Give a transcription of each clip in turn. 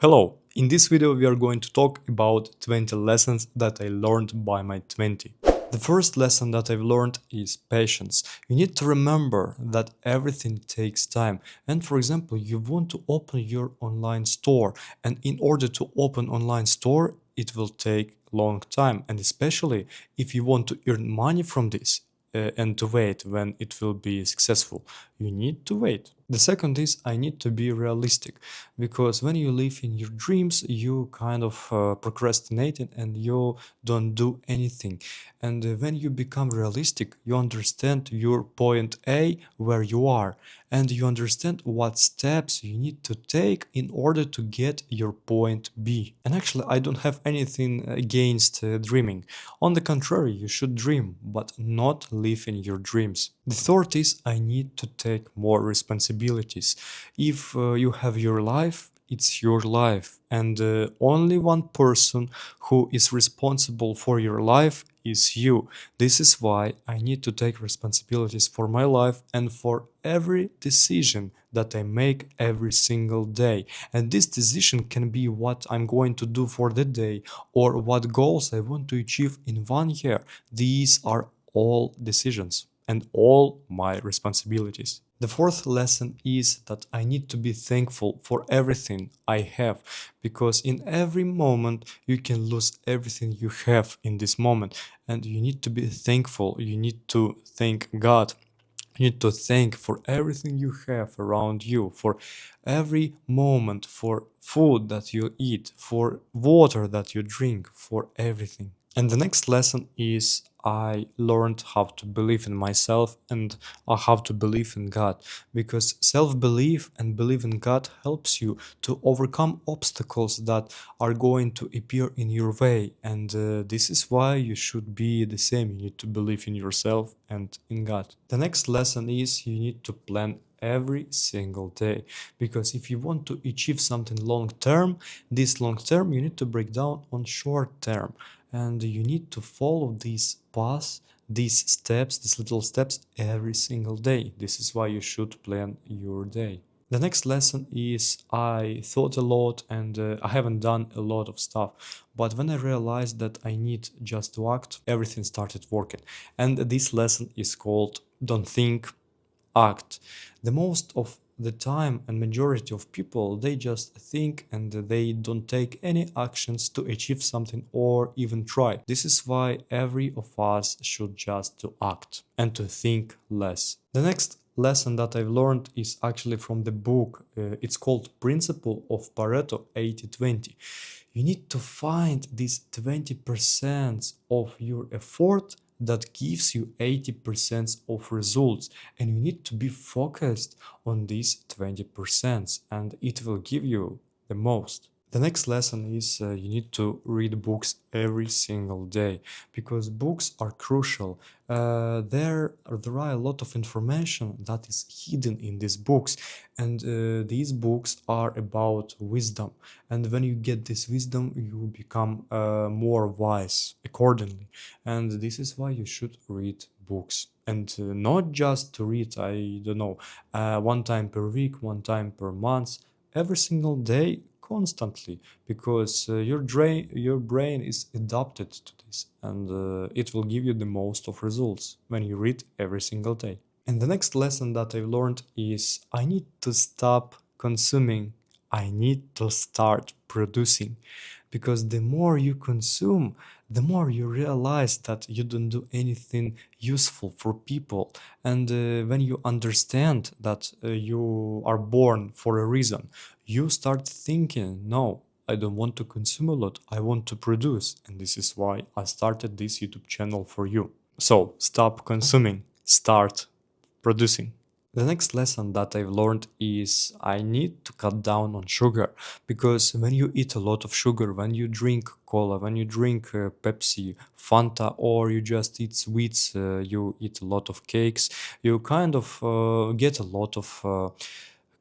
Hello, in this video we are going to talk about 20 lessons that I learned by my 20. The first lesson that I've learned is patience. You need to remember that everything takes time. And for example, you want to open your online store, and in order to open online store, it will take long time. And especially if you want to earn money from this, and to wait when it will be successful. You need to wait. The second is I need to be realistic, because when you live in your dreams, you kind of procrastinate and you don't do anything. And when you become realistic, you understand your point A, where you are, and you understand what steps you need to take in order to get your point B. And actually, I don't have anything against dreaming. On the contrary, you should dream, but not live in your dreams. The third is I need to take more responsibilities. If you have your life, it's your life, and only one person who is responsible for your life is you. This is why I need to take responsibilities for my life and for every decision that I make every single day. And this decision can be what I'm going to do for the day or what goals I want to achieve in 1 year. These are all decisions and all my responsibilities. The fourth lesson is that I need to be thankful for everything I have, because in every moment you can lose everything you have in this moment, and you need to be thankful. You need to thank God. You need to thank for everything you have around you, for every moment, for food that you eat, for water that you drink, for everything. And the next lesson is I learned how to believe in myself and how to believe in God, because self-belief and belief in God helps you to overcome obstacles that are going to appear in your way. And this is why you should be the same. You need to believe in yourself and in God. The next lesson is you need to plan every single day, because if you want to achieve something long term, this long term you need to break down on short term, and you need to follow these paths, these steps, these little steps every single day. This is why you should plan your day. The next lesson is I thought a lot and I haven't done a lot of stuff. But when I realized that I need just to act, everything started working. And this lesson is called Don't Think, Act. The most of the time and majority of people, they just think and they don't take any actions to achieve something or even try. This is why every of us should just to act and to think less. The next lesson that I've learned is actually from the book. It's called Principle of Pareto 80-20. You need to find this 20% of your effort that gives you 80% of results, and you need to be focused on these 20% and it will give you the most. The next lesson is you need to read books every single day, because books are crucial. There are a lot of information that is hidden in these books, and these books are about wisdom. And when you get this wisdom, you become more wise accordingly. And this is why you should read books, and not just to read, I don't know, 1 time per week, 1 time per month, every single day, constantly, because your brain is adapted to this, and it will give you the most of results when you read every single day. And the next lesson that I've learned is I need to stop consuming. I need to start producing, because the more you consume, the more you realize that you don't do anything useful for people. And when you understand that you are born for a reason, you start thinking, no, I don't want to consume a lot, I want to produce. And this is why I started this YouTube channel for you. So stop consuming, start producing. The next lesson that I've learned is I need to cut down on sugar, because when you eat a lot of sugar, when you drink cola, when you drink Pepsi, Fanta, or you just eat sweets, you eat a lot of cakes, you kind of get a lot of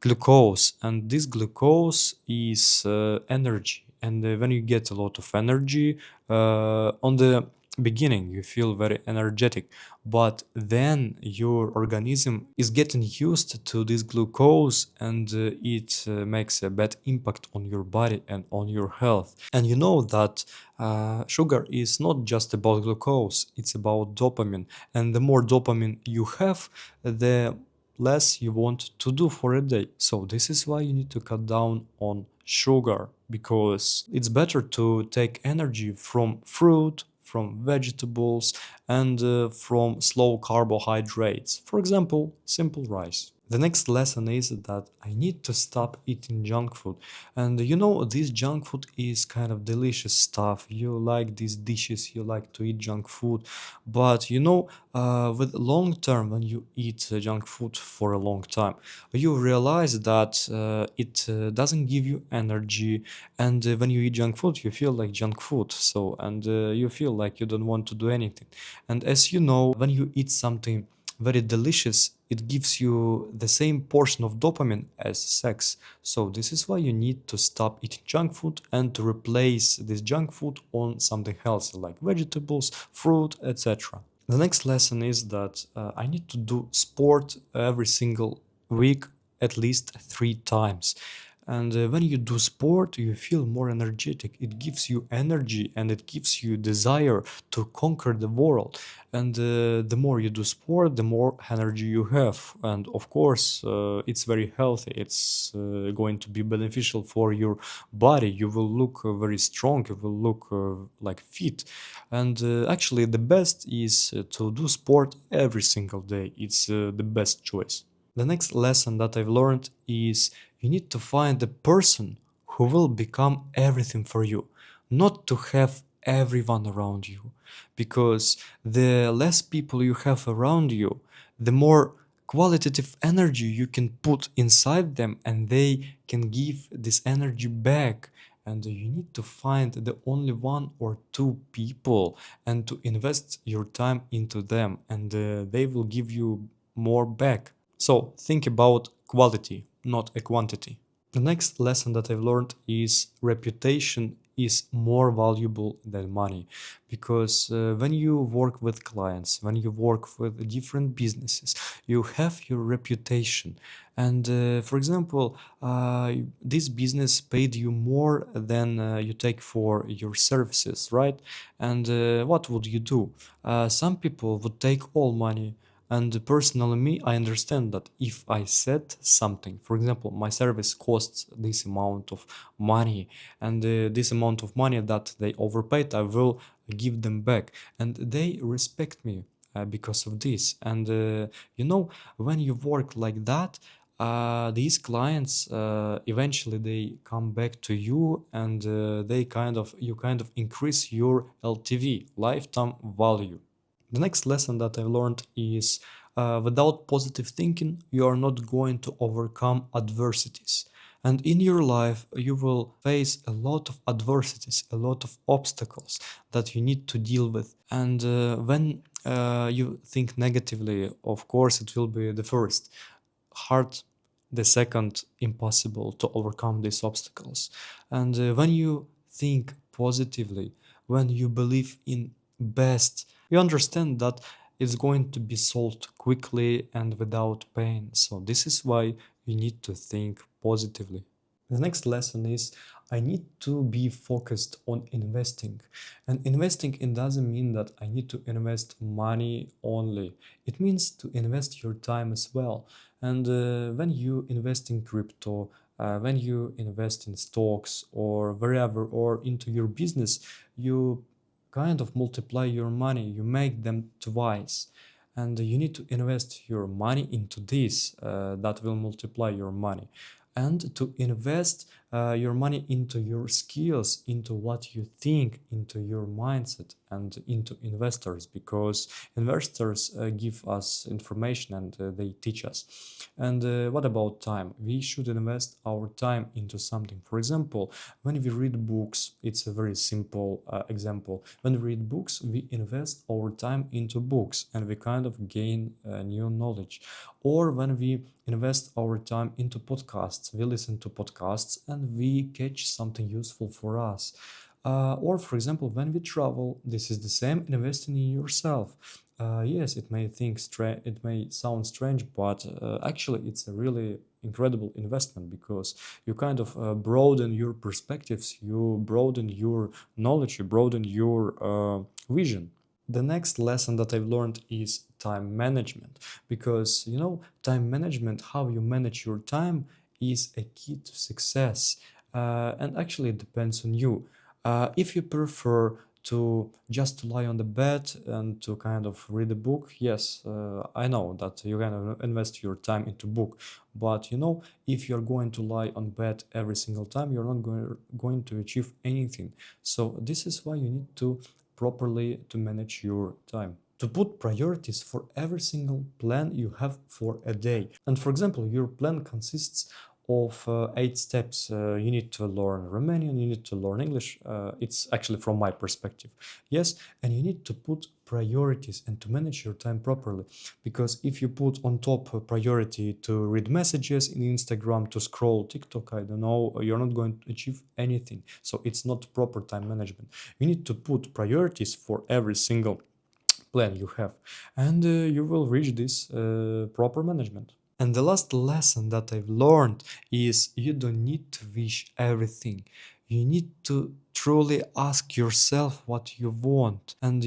glucose, and this glucose is energy. And when you get a lot of energy on the beginning you feel very energetic, but then your organism is getting used to this glucose, and it makes a bad impact on your body and on your health. And you know that sugar is not just about glucose, it's about dopamine. And the more dopamine you have, the less you want to do for a day. So this is why you need to cut down on sugar, because it's better to take energy from fruit, from vegetables, and from slow carbohydrates. For example, simple rice. The next lesson is that I need to stop eating junk food. And you know, this junk food is kind of delicious stuff. You like these dishes, you like to eat junk food. But you know, with long term, when you eat junk food for a long time, you realize that it doesn't give you energy. And when you eat junk food, you feel like junk food. So, and you feel like you don't want to do anything. And as you know, when you eat something very delicious, it gives you the same portion of dopamine as sex. So this is why you need to stop eating junk food and to replace this junk food on something healthy like vegetables, fruit, etc. The next lesson is that I need to do sport every single week at least 3 times. And when you do sport, you feel more energetic. It gives you energy and it gives you desire to conquer the world. And the more you do sport, the more energy you have. And of course, it's very healthy. It's going to be beneficial for your body. You will look very strong. You will look like fit. And actually, the best is to do sport every single day. It's the best choice. The next lesson that I've learned is you need to find the person who will become everything for you, not to have everyone around you. Because the less people you have around you, the more qualitative energy you can put inside them, and they can give this energy back. And you need to find the only one or two people and to invest your time into them, and they will give you more back. So think about quality, not a quantity. The next lesson that I've learned is reputation is more valuable than money, because when you work with clients, when you work with different businesses, you have your reputation. And for example, this business paid you more than you take for your services, right? And what would you do? Some people would take all money. And personally, me, I understand that if I said something, for example, my service costs this amount of money, and this amount of money that they overpaid, I will give them back, and they respect me because of this. And you know, when you work like that, these clients eventually they come back to you, and they kind of you kind of increase your LTV, lifetime value. The next lesson that I learned is without positive thinking, you are not going to overcome adversities. And in your life, you will face a lot of adversities, a lot of obstacles that you need to deal with. And when you think negatively, of course, it will be the first hard, the second impossible to overcome these obstacles. And when you think positively, when you believe in best, you understand that it's going to be solved quickly and without pain. So this is why you need to think positively. The next lesson is I need to be focused on investing. And investing, it doesn't mean that I need to invest money only. It means to invest your time as well. And when you invest in crypto, when you invest in stocks or wherever or into your business, you kind of multiply your money, you make them twice. And you need to invest your money into this that will multiply your money, and to invest your money into your skills, into what you think, into your mindset, and into investors, because investors give us information and they teach us. And what about time? We should invest our time into something. For example, when we read books, it's a very simple example. When we read books, we invest our time into books and we kind of gain new knowledge. Or when we invest our time into podcasts, we listen to podcasts and we catch something useful for us. Or for example, when we travel, this is the same investing in yourself. Yes, it may sound strange, but actually it's a really incredible investment because you kind of broaden your perspectives, you broaden your knowledge, you broaden your vision. The next lesson that I've learned is time management because time management, how you manage your time, is a key to success. And actually, it depends on you. If you prefer to just lie on the bed and to kind of read a book, yes, I know that you can invest your time into book, but if you're going to lie on bed every single time, you're not going to achieve anything. So this is why you need to properly to manage your time, to put priorities for every single plan you have for a day. And for example, your plan consists of 8 steps. You need to learn Romanian, you need to learn English. It's actually from my perspective. Yes, and you need to put priorities and to manage your time properly. Because if you put on top a priority to read messages in Instagram, to scroll TikTok, I don't know, you're not going to achieve anything. So it's not proper time management. You need to put priorities for every single plan you have, and you will reach this proper management. And the last lesson that I've learned is you don't need to wish everything. You need to truly ask yourself what you want. And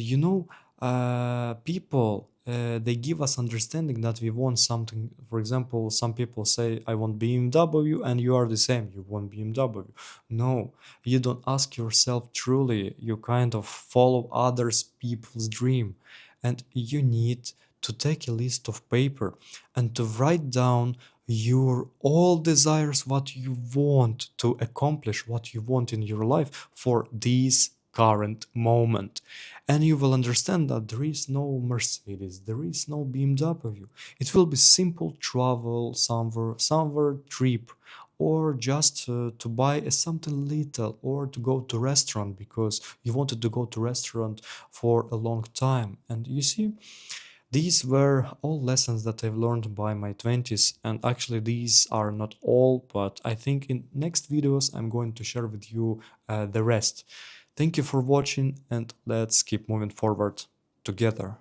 people they give us understanding that we want something. For example, some people say, I want BMW, and you are the same, you want BMW. No, you don't ask yourself truly. You kind of follow others people's dream. And you need to take a list of paper and to write down your all desires, what you want to accomplish, what you want in your life for this current moment. And you will understand that there is no Mercedes, there is no BMW. It will be simple travel somewhere trip, or just to buy something little, or to go to restaurant because you wanted to go to restaurant for a long time. And you see, these were all lessons that I've learned by my 20s, and actually these are not all, but I think in next videos I'm going to share with you the rest. Thank you for watching, and let's keep moving forward together.